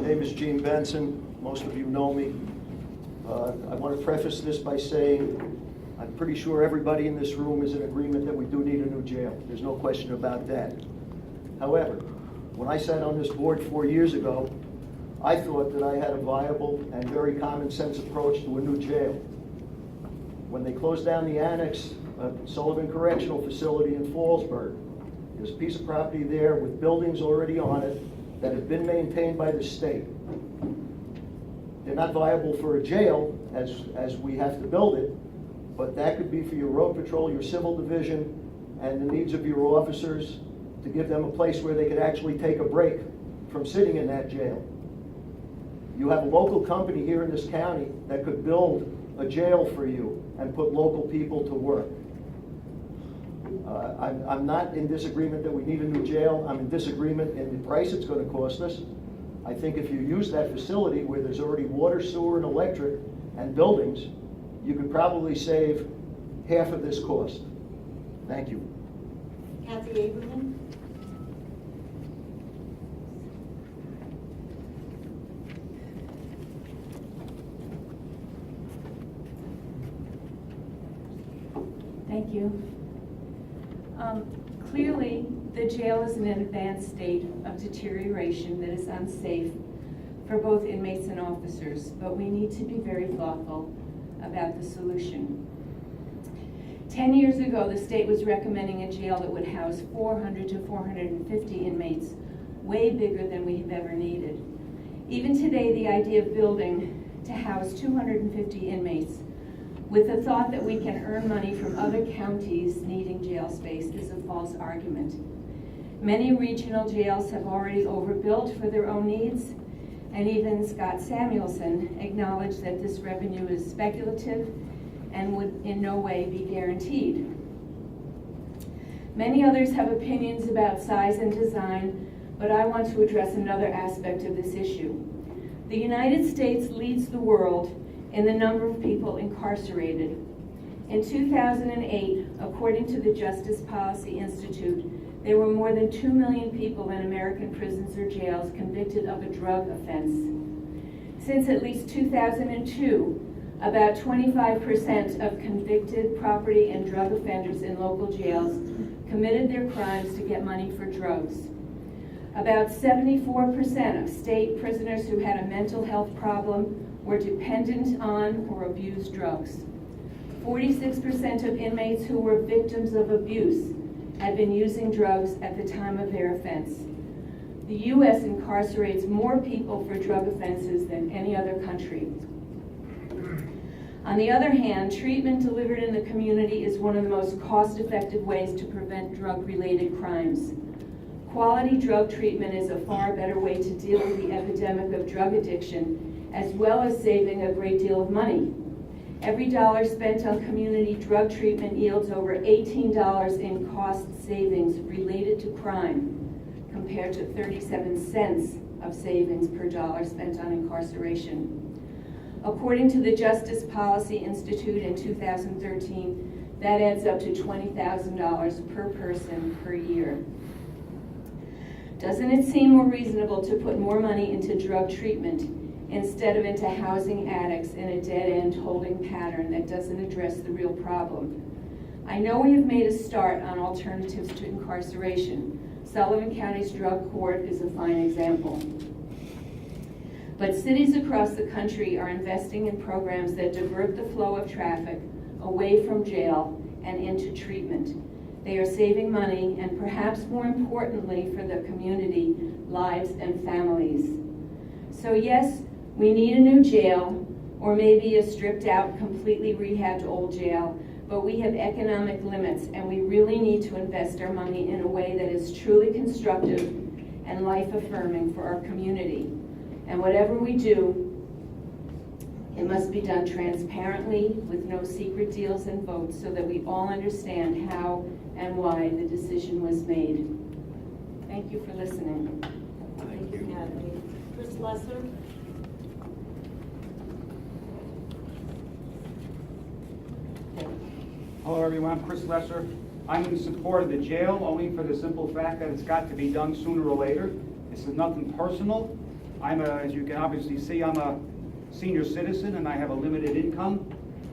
name is Gene Benson. Most of you know me. I want to preface this by saying I'm pretty sure everybody in this room is in agreement that we do need a new jail. There's no question about that. However, when I sat on this board 4 years ago, I thought that I had a viable and very common sense approach to a new jail. When they closed down the annex Sullivan Correctional Facility in Fallsburg, there's a piece of property there with buildings already on it that have been maintained by the state. They're not viable for a jail as we have to build it, but that could be for your road patrol, your civil division, and the needs of your officers to give them a place where they could actually take a break from sitting in that jail. You have a local company here in this county that could build a jail for you and put local people to work. I'm not in disagreement that we need a new jail. I'm in disagreement in the price it's going to cost us. I think if you use that facility where there's already water, sewer, and electric and buildings, you could probably save half of this cost. Thank you. Kathy Aberman. Thank you. Clearly, the jail is in an advanced state of deterioration that is unsafe for both inmates and officers, but we need to be very thoughtful about the solution. 10 years ago, the state was recommending a jail that would house 400 to 450 inmates, way bigger than we have ever needed. Even today, the idea of building to house 250 inmates with the thought that we can earn money from other counties needing jail space is a false argument. Many regional jails have already overbuilt for their own needs, and even Scott Samuelson acknowledged that this revenue is speculative and would in no way be guaranteed. Many others have opinions about size and design, but I want to address another aspect of this issue. The United States leads the world in the number of people incarcerated. In 2008, according to the Justice Policy Institute, there were more than 2 million people in American prisons or jails convicted of a drug offense. Since at least 2002, about 25% of convicted property and drug offenders in local jails committed their crimes to get money for drugs. About 74% of state prisoners who had a mental health problem were dependent on or abused drugs. 46% of inmates who were victims of abuse had been using drugs at the time of their offense. The U.S. incarcerates more people for drug offenses than any other country. On the other hand, treatment delivered in the community is one of the most cost-effective ways to prevent drug-related crimes. Quality drug treatment is a far better way to deal with the epidemic of drug addiction, as well as saving a great deal of money. Every dollar spent on community drug treatment yields over $18 in cost savings related to crime, compared to 37 cents of savings per dollar spent on incarceration. According to the Justice Policy Institute in 2013, that adds up to $20,000 per person per year. Doesn't it seem more reasonable to put more money into drug treatment instead of into housing addicts in a dead-end holding pattern that doesn't address the real problem? I know we have made a start on alternatives to incarceration. Sullivan County's drug court is a fine example. But cities across the country are investing in programs that divert the flow of traffic away from jail and into treatment. They are saving money and, perhaps more importantly for the community, lives and families. So yes, we need a new jail, or maybe a stripped out, completely rehabbed old jail, but we have economic limits and we really need to invest our money in a way that is truly constructive and life-affirming for our community. And whatever we do, it must be done transparently with no secret deals and votes so that we all understand how and why the decision was made. Thank you for listening. Thank you, Kathy. Chris Lesser. Hello everyone, I'm Chris Lesser. I'm in support of the jail only for the simple fact that it's got to be done sooner or later. This is nothing personal. As you can obviously see, I'm a senior citizen and I have a limited income.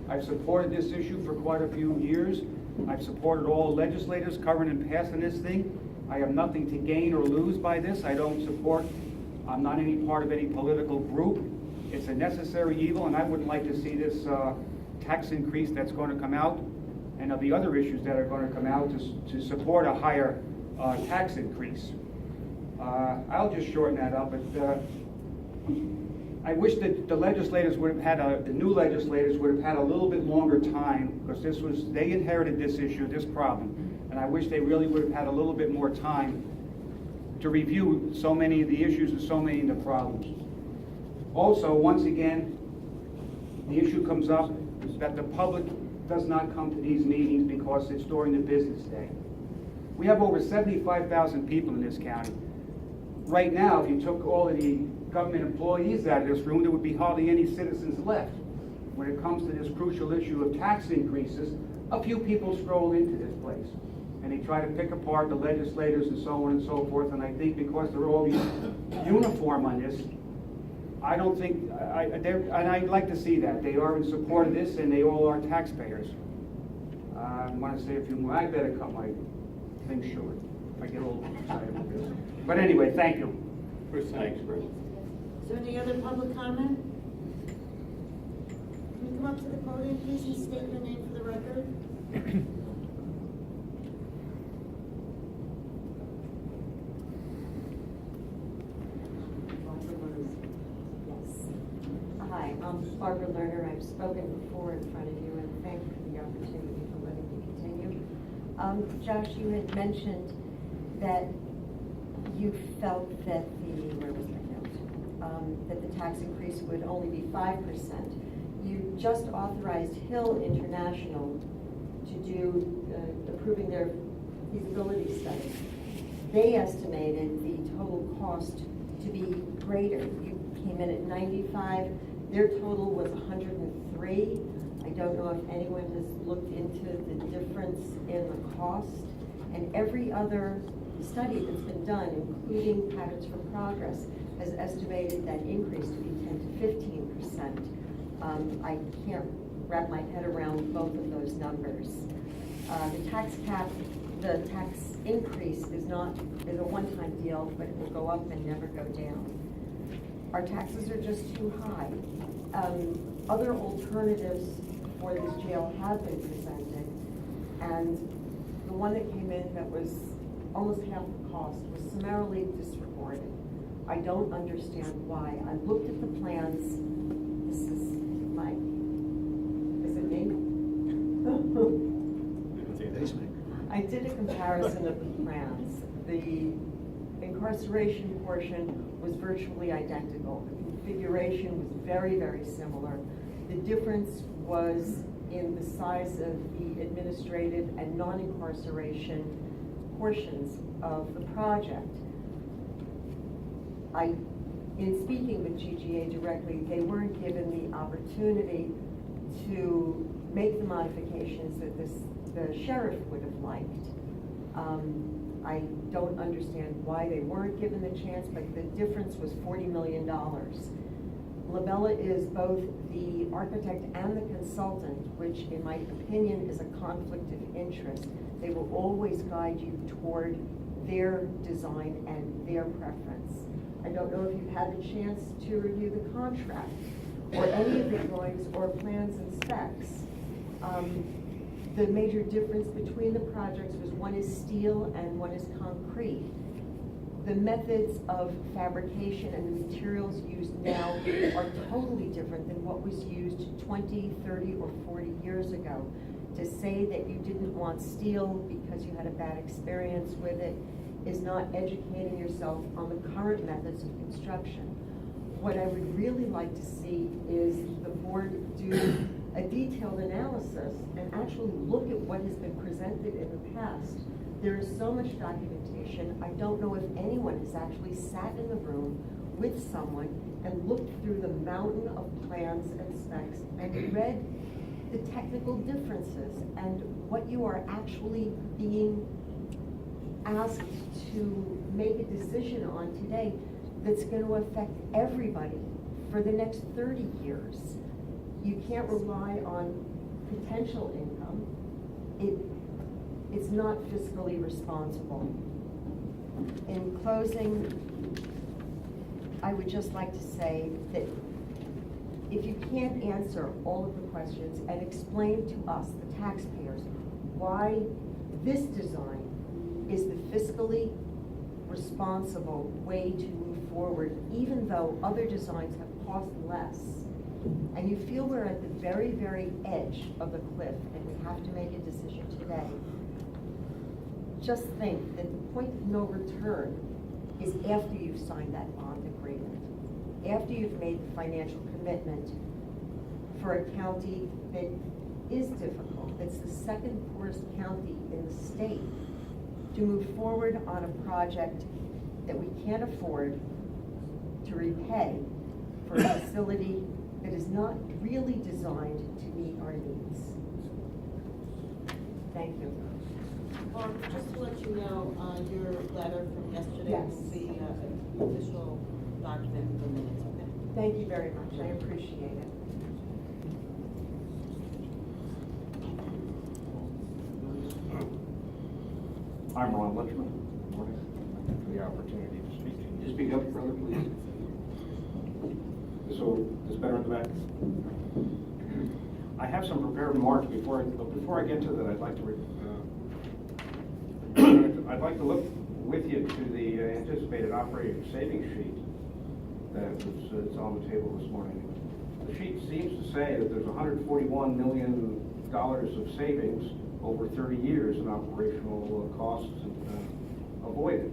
I've supported this issue for quite a few years. I've supported all legislators covering and passing this thing. I have nothing to gain or lose by this. I'm not any part of any political group. It's a necessary evil, and I wouldn't like to see this tax increase that's going to come out, and of the other issues that are going to come out to support a higher tax increase. I'll just shorten that up, but I wish that the legislators would have had the new legislators would have had a little bit longer time, because they inherited this issue, this problem, and I wish they really would have had a little bit more time to review so many of the issues and so many of the problems. Also, once again, the issue comes up that the public does not come to these meetings because it's during the business day. We have over 75,000 people in this county. Right now, if you took all of the government employees out of this room, there would be hardly any citizens left. When it comes to this crucial issue of tax increases, a few people stroll into this place and they try to pick apart the legislators and so on and so forth, and I think because they're all uniform on this, I don't think, and I'd like to see that. They are in support of this and they all are taxpayers. I want to say a few more. I better cut my thing short. I get a little excited with this. But anyway, thank you. Thanks, Chris. Is there any other public comment? Can you come up to the podium, please, and state your name for the record? Yes. Hi, I'm Barbara Lerner. I've spoken before in front of you, and thank you for the opportunity for letting me continue. Josh, you had mentioned that you felt that that the tax increase would only be 5%. You just authorized Hill International to do approving their feasibility study. They estimated the total cost to be greater. You came in at 95. Their total was 103. I don't know if anyone has looked into the difference in the cost. And every other study that's been done, including Patterns for Progress, has estimated that increase to be 10 to 15%. I can't wrap my head around both of those numbers. The tax cap, the tax increase is a one-time deal, but it will go up and never go down. Our taxes are just too high. Other alternatives for this jail have been presented, and the one that came in that was almost half the cost was summarily disregarded. I don't understand why. I looked at the plans. This is is it me? I did a comparison of the plans. The incarceration portion was virtually identical. The configuration was very, very similar. The difference was in the size of the administrative and non-incarceration portions of the project. In speaking with GGA directly, they weren't given the opportunity to make the modifications that the sheriff would have liked. I don't understand why they weren't given the chance, but the difference was $40 million. Labella is both the architect and the consultant, which in my opinion is a conflict of interest. They will always guide you toward their design and their preference. I don't know if you've had the chance to review the contract or any of the drawings or plans and specs. The major difference between the projects was one is steel and one is concrete. The methods of fabrication and the materials used now are totally different than what was used 20, 30, or 40 years ago. To say that you didn't want steel because you had a bad experience with it is not educating yourself on the current methods of construction. What I would really like to see is the board do a detailed analysis and actually look at what has been presented in the past. There is so much documentation. I don't know if anyone has actually sat in the room with someone and looked through the mountain of plans and specs and read the technical differences and what you are actually being asked to make a decision on today. that's going to affect everybody for the next 30 years. You can't rely on potential income. It's not fiscally responsible. In closing, I would just like to say that if you can't answer all of the questions and explain to us, the taxpayers, why this design is the fiscally responsible way to move forward, even though other designs have cost less, and you feel we're at the very, very edge of the cliff and we have to make a decision today, just think that the point of no return is after you've signed that bond agreement, after you've made the financial commitment for a county that is difficult. It's the second poorest county in the state, to move forward on a project that we can't afford to repay for a facility that is not really designed to meet our needs. Thank you. Just to let you know, your letter from yesterday Yes. will be an official document for minutes, okay? Thank you very much. I appreciate it. I'm Ron Litchman. Good morning. Thank you for the opportunity to speak to you. Just speak up, brother, please. So, is better in the back? I have some prepared remarks. But before I get to that, I'd like to look with you to the anticipated operating savings sheet that's on the table this morning. The sheet seems to say that there's $141 million of savings over 30 years in operational costs avoided.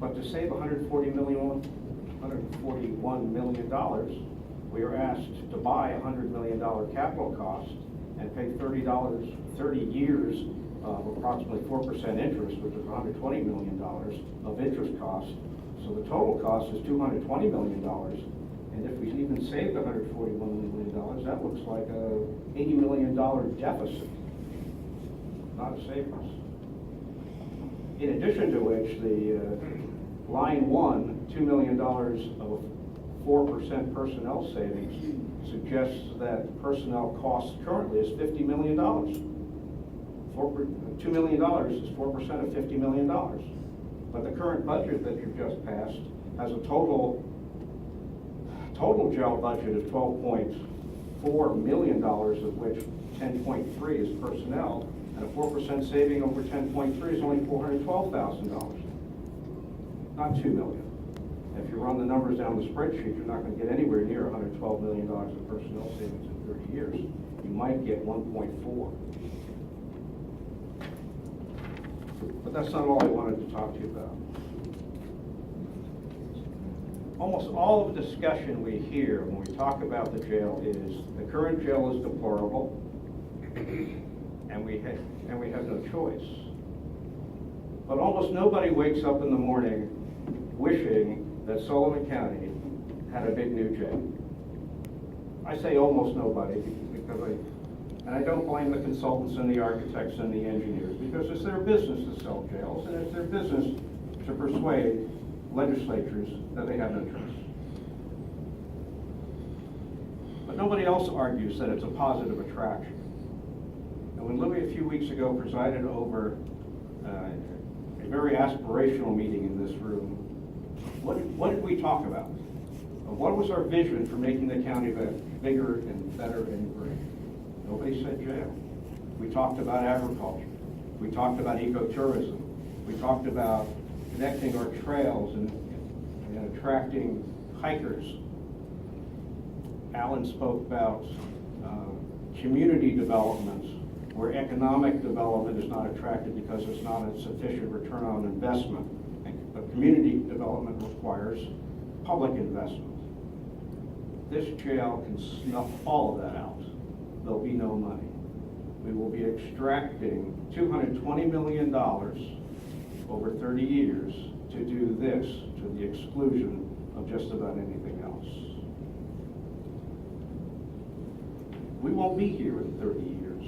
But to save $141 million, we are asked to buy a $100 million capital cost and pay $30 years of approximately 4% interest, which is $120 million of interest costs. So the total cost is $220 million. And if we even saved $141 million, that looks like a $80 million deficit, not a savings. In addition to which, the line one, $2 million of 4% personnel savings suggests that personnel costs currently is $50 million. $2 million is 4% of $50 million. But the current budget that you've just passed has a total jail budget of $12.4 million, of which 10.3 is personnel, and a 4% saving over 10.3 is only $412,000, not $2 million. If you run the numbers down the spreadsheet, you're not going to get anywhere near $112 million of personnel savings in 30 years. You might get 1.4. But that's not all I wanted to talk to you about. Almost all of the discussion we hear when we talk about the jail is the current jail is deplorable, and we have no choice. But almost nobody wakes up in the morning wishing that Sullivan County had a big new jail. I say almost nobody because I don't blame the consultants and the architects and the engineers, because it's their business to sell jails, and it's their business to persuade legislatures that they have no choice. But nobody else argues that it's a positive attraction. And when Louis a few weeks ago presided over a very aspirational meeting in this room, what did we talk about? What was our vision for making the county bigger and better and greater? Nobody said jail. We talked about agriculture. We talked about ecotourism. We talked about connecting our trails and attracting hikers. Alan spoke about community development, where economic development is not attractive because it's not a sufficient return on investment. But community development requires public investment. This jail can snuff all of that out. There'll be no money. We will be extracting $220 million over 30 years to do this to the exclusion of just about anything else. We won't be here in 30 years,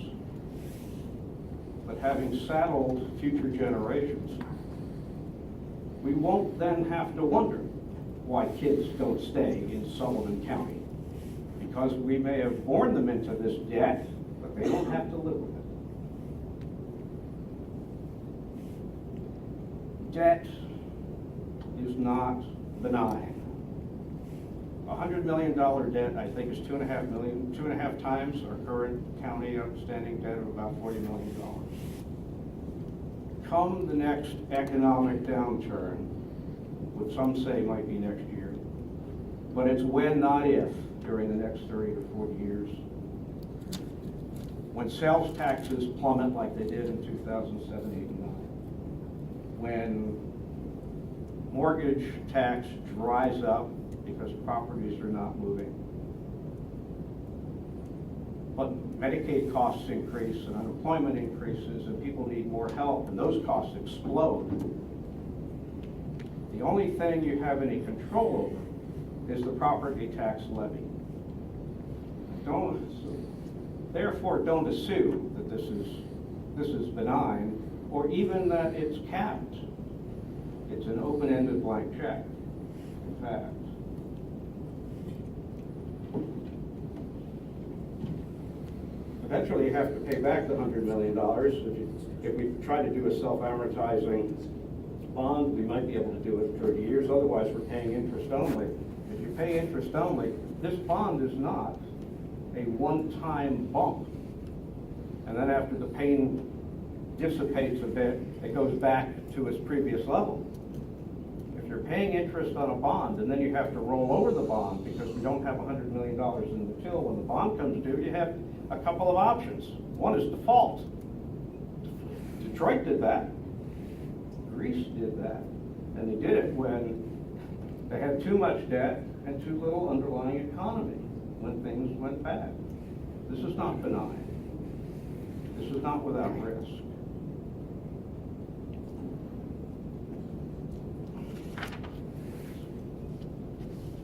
but having saddled future generations we won't then have to wonder why kids don't stay in Sullivan County. Because we may have born them into this debt, but they don't have to live with it. Debt is not benign. $100 million debt, I think, is 2.5 times our current county outstanding debt of about $40 million. Come the next economic downturn, which some say might be next year, but it's when, not if, during the next 30 to 40 years. When sales taxes plummet like they did in 2007, 8, and 9. When mortgage tax dries up because properties are not moving. But Medicaid costs increase and unemployment increases and people need more help and those costs explode. The only thing you have any control over is the property tax levy. Therefore, don't assume that this is benign or even that it's capped. It's an open-ended blank check, in fact. Eventually, you have to pay back the $100 million. If we try to do a self-amortizing bond, we might be able to do it in 30 years. Otherwise, we're paying interest only. If you pay interest only, this bond is not a one-time bump. And then after the pain dissipates a bit, it goes back to its previous level. If you're paying interest on a bond and then you have to roll over the bond because we don't have $100 million in the till when the bond comes due, you have a couple of options. One is default. Detroit did that. Greece did that. And they did it when they had too much debt and too little underlying economy, when things went bad. This is not benign. This is not without risk.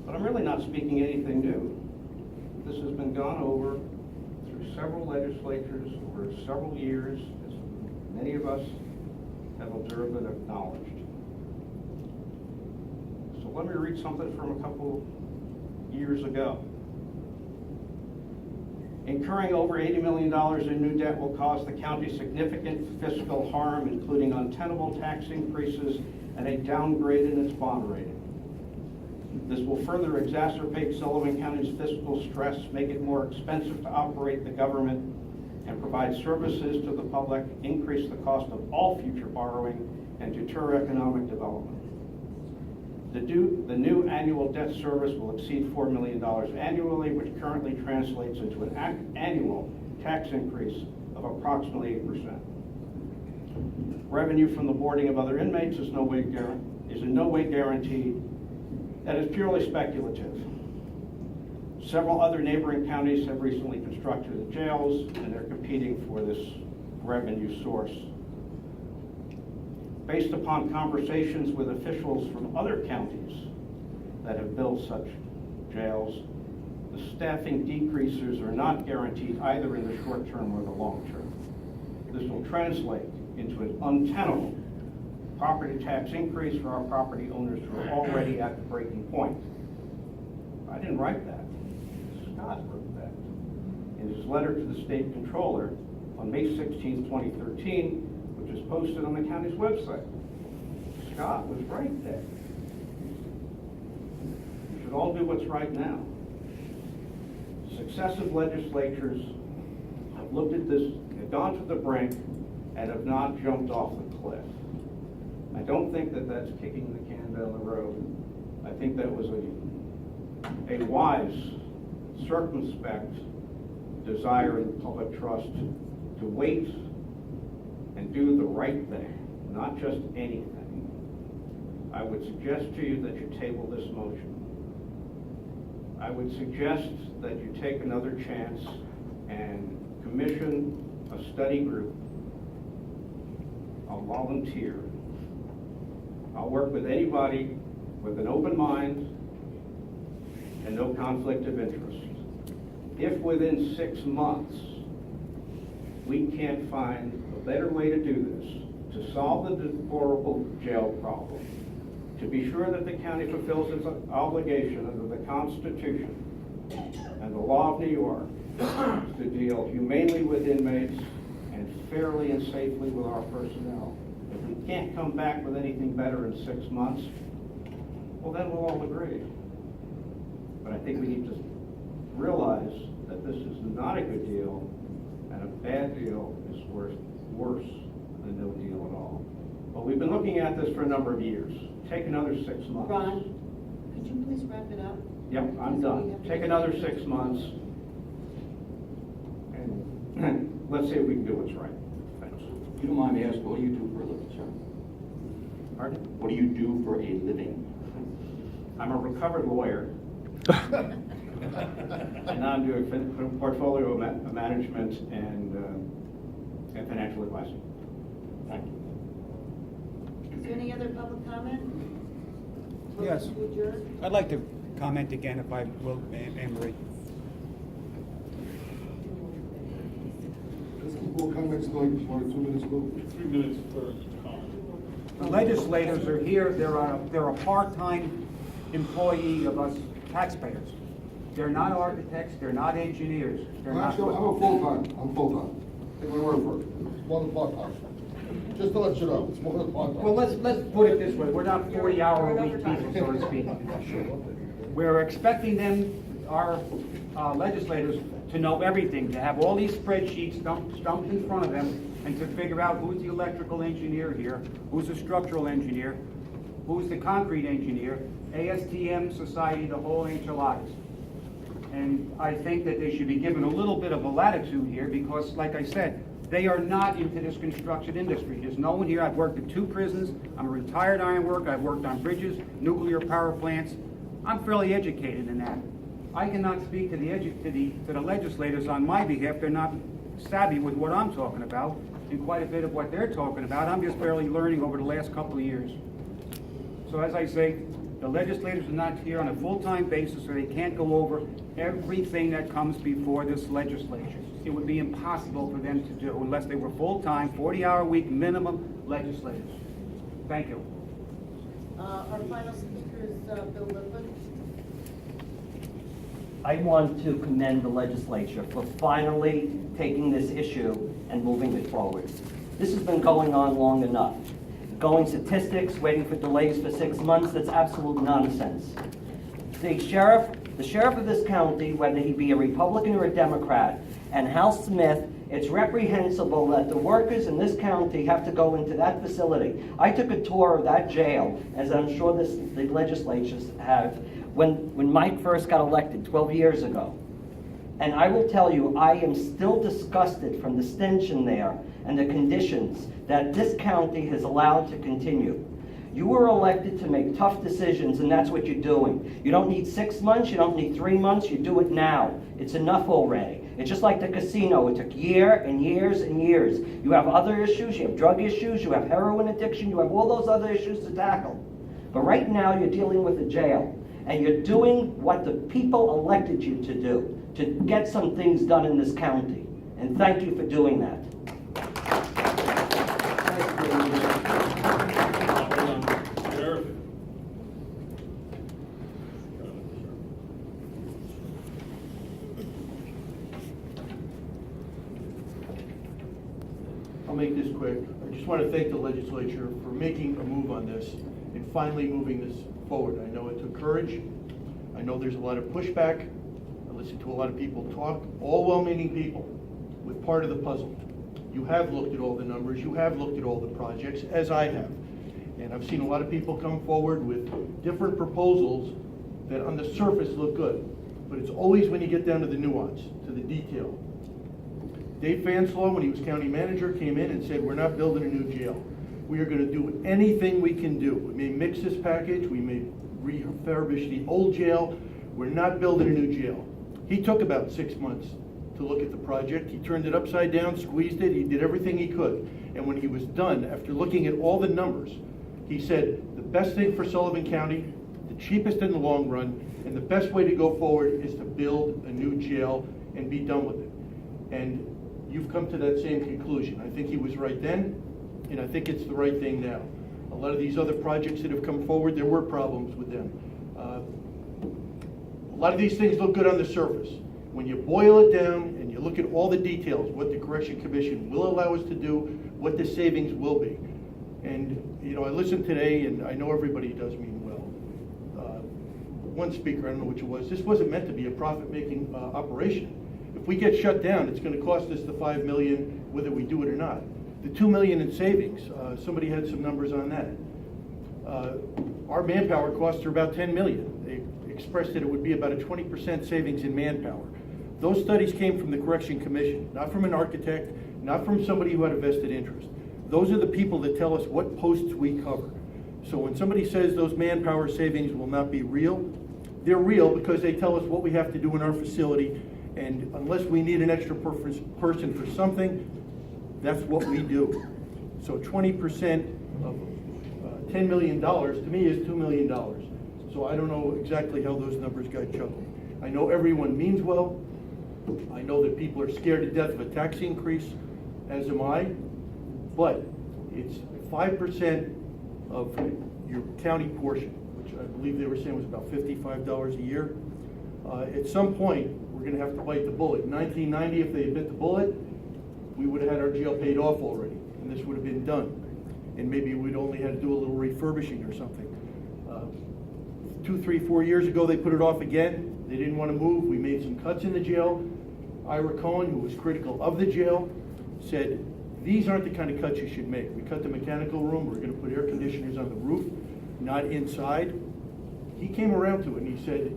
But I'm really not speaking anything new. This has been gone over through several legislatures over several years, as many of us have observed and acknowledged. So let me read something from a couple years ago. Incurring over $80 million in new debt will cause the county significant fiscal harm, including untenable tax increases and a downgrade in its bond rating. This will further exacerbate Sullivan County's fiscal stress, make it more expensive to operate the government, and provide services to the public, increase the cost of all future borrowing, and deter economic development. The new annual debt service will exceed $4 million annually, which currently translates into an annual tax increase of approximately 8%. Revenue from the boarding of other inmates is in no way guaranteed. That is purely speculative. Several other neighboring counties have recently constructed jails, and they're competing for this revenue source. Based upon conversations with officials from other counties that have built such jails, the staffing decreases are not guaranteed either in the short term or the long term. This will translate into an untenable property tax increase for our property owners who are already at the breaking point. I didn't write that. Scott wrote that in his letter to the state controller on May 16, 2013, which is posted on the county's website. Scott was right there. We should all do what's right now. Successive legislatures have looked at this, have gone to the brink, and have not jumped off the cliff. I don't think that that's kicking the can down the road. I think that was a wise, circumspect desire in public trust to wait and do the right thing, not just anything. I would suggest to you that you table this motion. I would suggest that you take another chance and commission a study group. I'll volunteer. I'll work with anybody with an open mind and no conflict of interest. If within 6 months we can't find a better way to do this, to solve the deplorable jail problem, to be sure that the county fulfills its obligation under the Constitution and the law of New York to deal humanely with inmates and fairly and safely with our personnel. If we can't come back with anything better in 6 months, well, then we'll all agree. But I think we need to realize that this is not a good deal, and a bad deal is worse than no deal at all. But we've been looking at this for a number of years. Take another 6 months. Ron, could you please wrap it up? Yep, I'm done. Take another 6 months, and let's see if we can do what's right. Thanks. If you don't mind me asking, what do you do for a living, sir? Pardon? What do you do for a living? I'm a recovered lawyer. And now I'm doing portfolio management and financial advising. Thank you. Is there any other public comment? Yes. Motion to adjourn? I'd like to comment again if I will, Anne Marie. Let's keep more comments going before 2 minutes go. 3 minutes per comment. The legislators are here, they're a part-time employee of us taxpayers. They're not architects, they're not engineers, they're not. Actually, I'm a full-time. I'm full-time. Take my word for it. It's more than part-time. Just to let you know, it's more than part-time. Well, let's put it this way, we're not 40-hour-a-week people, so to speak. We're expecting them, our legislators, to know everything, to have all these spreadsheets dumped in front of them, and to figure out who's the electrical engineer here, who's the structural engineer, who's the concrete engineer, ASTM society, the whole enchiladas. And I think that they should be given a little bit of a latitude here because, like I said, they are not into this construction industry. There's no one here. I've worked at 2 prisons. I'm a retired iron worker. I've worked on bridges, nuclear power plants. I'm fairly educated in that. I cannot speak to the legislators on my behalf. They're not savvy with what I'm talking about, and quite a bit of what they're talking about. I'm just barely learning over the last couple of years. So as I say, the legislators are not here on a full-time basis, so they can't go over everything that comes before this legislature. It would be impossible for them to do unless they were full-time, 40-hour-a-week minimum legislators. Thank you. Our final speaker is Bill Lippman. I want to commend the legislature for finally taking this issue and moving it forward. This has been going on long enough. Going statistics, waiting for delays for 6 months, that's absolute nonsense. The sheriff of this county, whether he be a Republican or a Democrat, and Hal Smith, it's reprehensible that the workers in this county have to go into that facility. I took a tour of that jail, as I'm sure the legislatures have, when Mike first got elected 12 years ago. And I will tell you, I am still disgusted from the stench in there and the conditions that this county has allowed to continue. You were elected to make tough decisions, and that's what you're doing. You don't need 6 months, you don't need 3 months, you do it now. It's enough already. It's just like the casino. It took years and years and years. You have other issues, you have drug issues, you have heroin addiction, you have all those other issues to tackle. But right now you're dealing with a jail, and you're doing what the people elected you to do, to get some things done in this county. And thank you for doing that. Sheriff. I'll make this quick. I just want to thank the legislature for making a move on this and finally moving this forward. I know it took courage. I know there's a lot of pushback. I listened to a lot of people talk, all well-meaning people with part of the puzzle. You have looked at all the numbers. You have looked at all the projects, as I have. And I've seen a lot of people come forward with different proposals that on the surface look good. But it's always when you get down to the nuance, to the detail. Dave Fanslow, when he was county manager, came in and said, we're not building a new jail. We are going to do anything we can do. We may mix this package. We may refurbish the old jail. We're not building a new jail. He took about 6 months to look at the project. He turned it upside down, squeezed it. He did everything he could. And when he was done, after looking at all the numbers, he said, the best thing for Sullivan County, the cheapest in the long run, and the best way to go forward is to build a new jail and be done with it. And you've come to that same conclusion. I think he was right then, and I think it's the right thing now. A lot of these other projects that have come forward, there were problems with them. A lot of these things look good on the surface. When you boil it down and you look at all the details, what the Correction Commission will allow us to do, what the savings will be. And, you know, I listened today, and I know everybody does mean well. One speaker, I don't know which it was, this wasn't meant to be a profit-making operation. If we get shut down, it's gonna cost us the $5 million, whether we do it or not. The $2 million in savings, somebody had some numbers on that. Our manpower costs are about $10 million. They expressed that it would be about a 20% savings in manpower. Those studies came from the Correction Commission, not from an architect, not from somebody who had a vested interest. Those are the people that tell us what posts we cover. So when somebody says those manpower savings will not be real, they're real because they tell us what we have to do in our facility, and unless we need an extra person for something, that's what we do. So 20% of $10 million to me is $2 million. So I don't know exactly how those numbers got juggled. I know everyone means well. I know that people are scared to death of a tax increase, as am I, but it's 5% of your county portion, which I believe they were saying was about $55 a year. At some point, we're gonna have to bite the bullet. In 1990, if they had bit the bullet, we would have had our jail paid off already, and this would have been done. And maybe we'd only had to do a little refurbishing or something. 2, 3, 4 years ago, they put it off again. They didn't want to move. We made some cuts in the jail. Ira Cohen, who was critical of the jail, said, these aren't the kind of cuts you should make. We cut the mechanical room. We're going to put air conditioners on the roof, not inside. He came around to it and he said,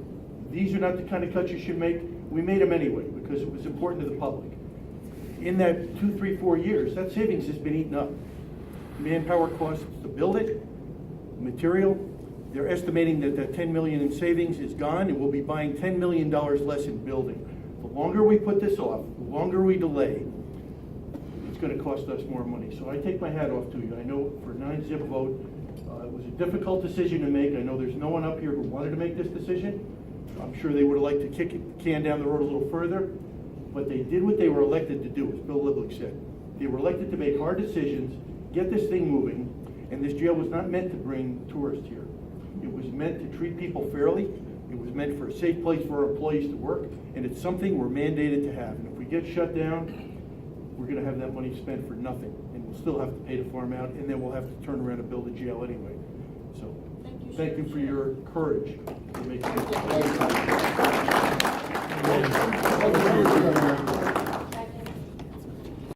these are not the kind of cuts you should make. We made them anyway because it was important to the public. In that 2, 3, 4 years, that savings has been eaten up. Manpower costs to build it, material. They're estimating that that $10 million in savings is gone, and we'll be buying $10 million less in building. The longer we put this off, the longer we delay, it's going to cost us more money. So I take my hat off to you. I know for a 9-zip vote, it was a difficult decision to make. I know there's no one up here who wanted to make this decision. I'm sure they would have liked to kick the can down the road a little further, but they did what they were elected to do, as Bill Lieblich said. They were elected to make hard decisions, get this thing moving, and this jail was not meant to bring tourists here. It was meant to treat people fairly. It was meant for a safe place for our employees to work, and it's something we're mandated to have. And if we get shut down, we're going to have that money spent for nothing, and we'll still have to pay to farm out, and then we'll have to turn around and build a jail anyway. So, thank you for your courage to make this.